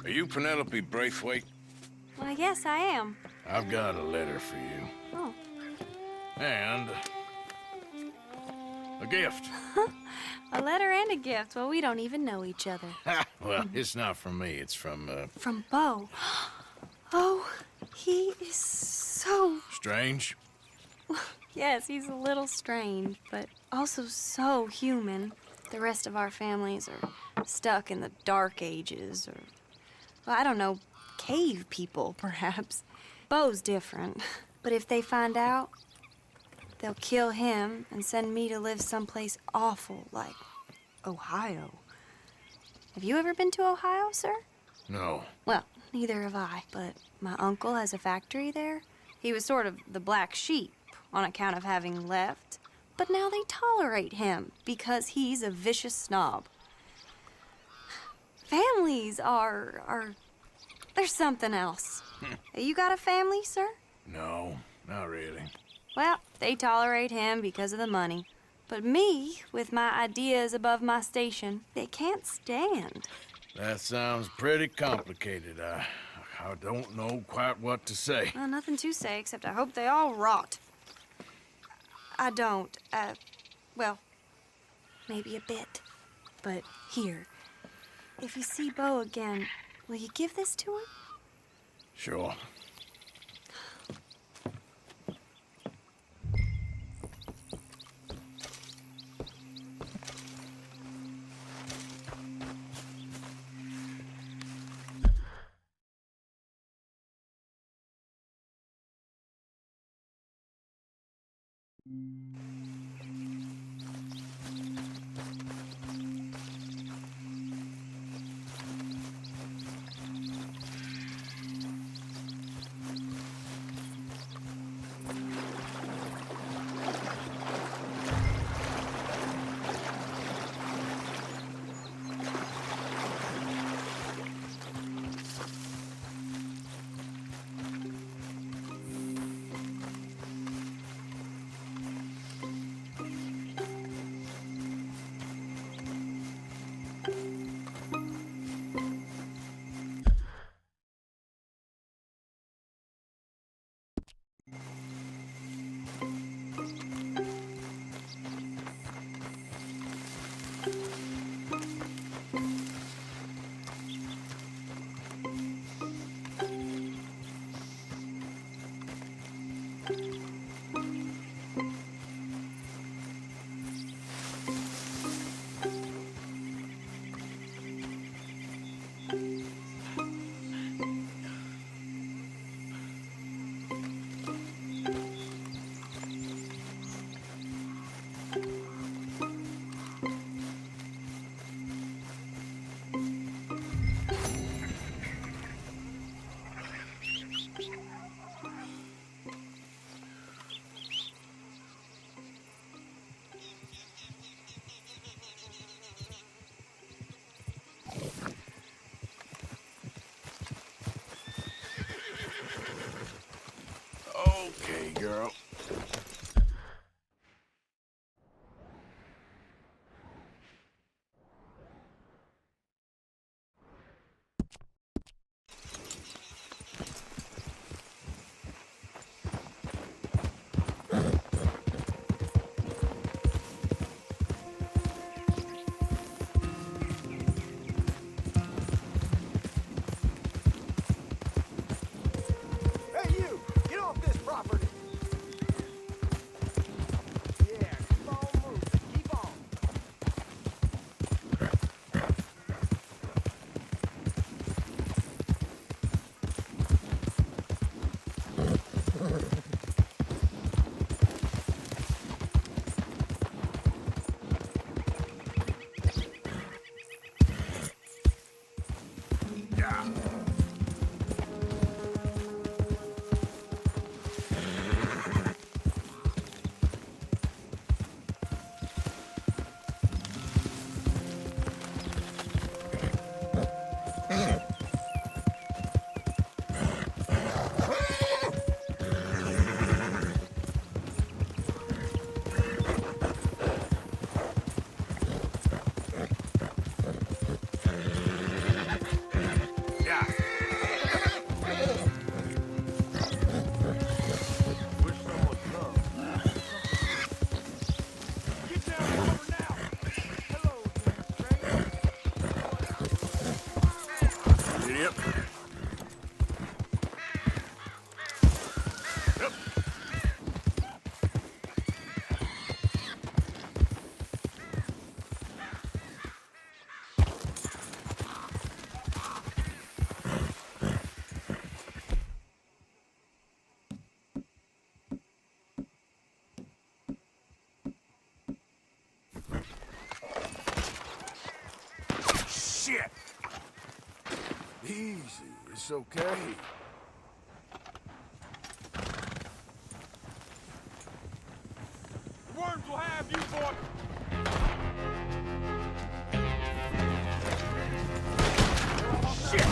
Are you Penelope Braithwaite? Well, yes, I am. I've got a letter for you. Oh. And a gift. A letter and a gift. Well, we don't even know each other. Well, it's not from me. It's from, From Beau. Oh, he is so... Strange. Yes, he's a little strange, but also so human. The rest of our families are stuck in the Dark Ages, or, well, I don't know, cave people, perhaps. Beau's different. But if they find out, they'll kill him and send me to live someplace awful like Ohio. Have you ever been to Ohio, sir? No. Well, neither have I, but my uncle has a factory there. He was sort of the black sheep on account of having left, but now they tolerate him because he's a vicious snob. Families are there's something else. You got a family, sir? No, not really. Well, they tolerate him because of the money. But me, with my ideas above my station, they can't stand. That sounds pretty complicated. I don't know quite what to say. Well, nothing to say, except I hope they all rot. I don't, well, maybe a bit. But here, if you see Beau again, will you give this to him? Sure. Yep. Yep. Shit! Easy, it's okay. Worms will have you, boy! Shit!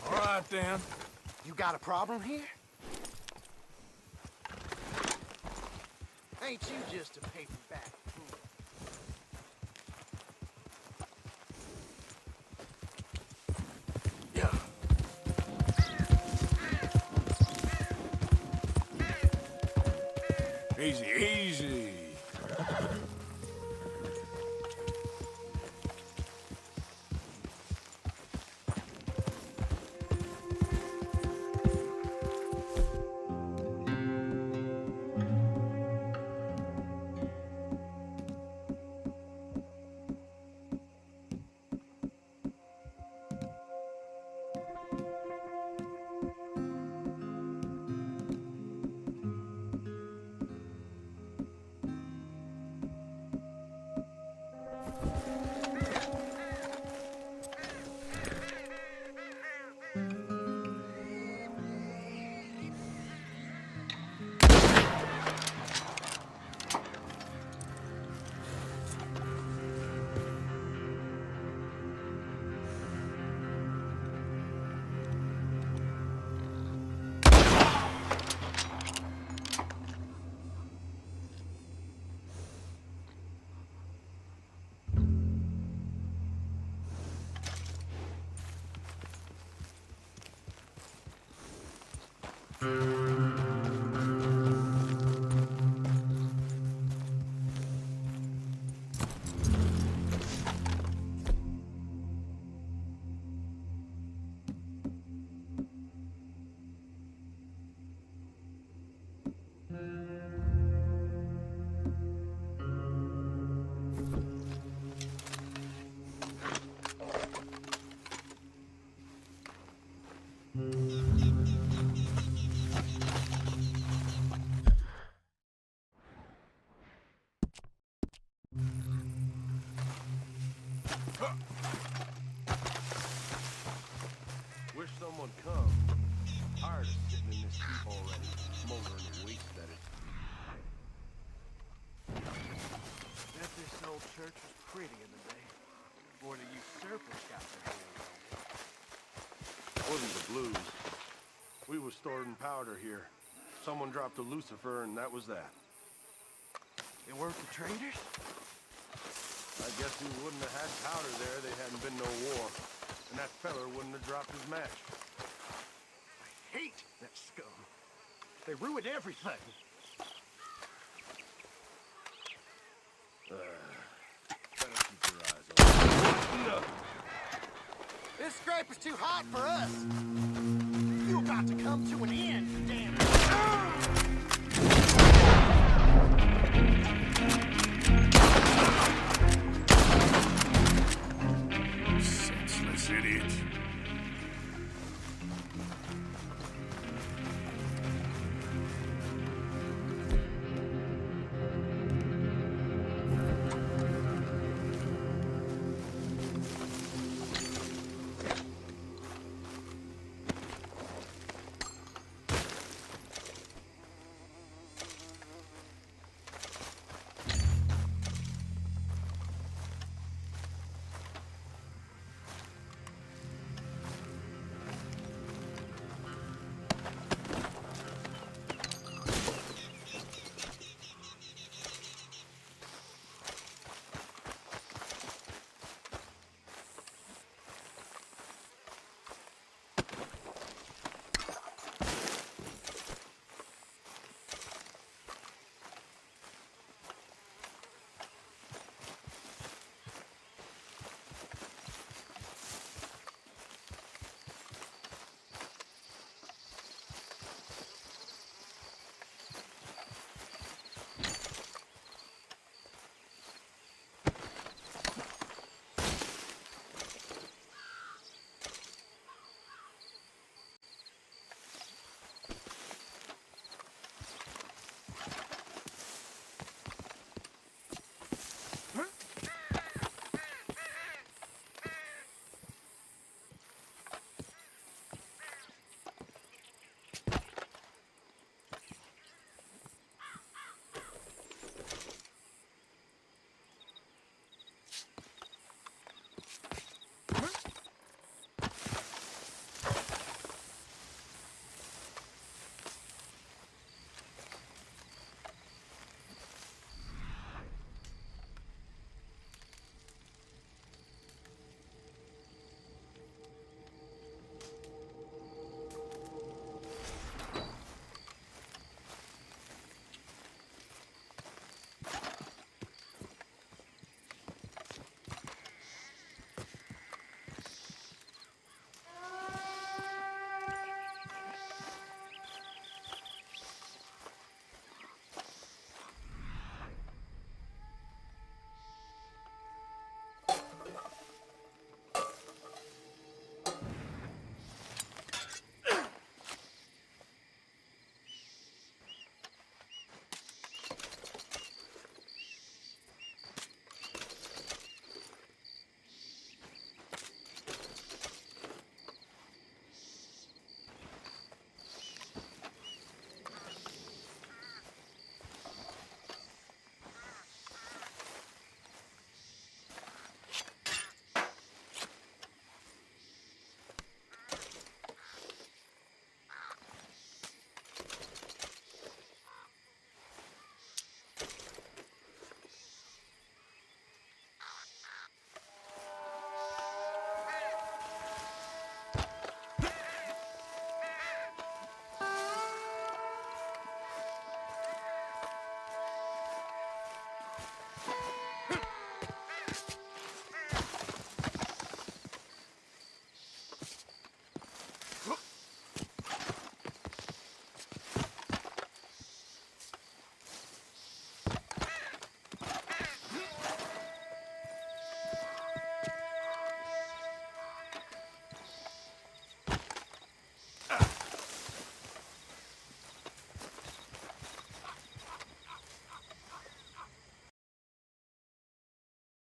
All right, then. You got a problem here? Ain't you just a paperback fool? Yeah. Easy, easy. Wish someone come. Tired of sitting in this heap already, smoldering and waste at it. Bet this old church was pretty in the day. Before the usurpers got their hands on it. It wasn't the blues. We was storing powder here. Someone dropped a Lucifer, and that was that. It weren't the traders? I guess we wouldn't have had powder there, there hadn't been no war. And that feller wouldn't have dropped his match. I hate that scum. They ruined everything. Better keep your eyes open. This scrape is too hot for us. You about to come to an end.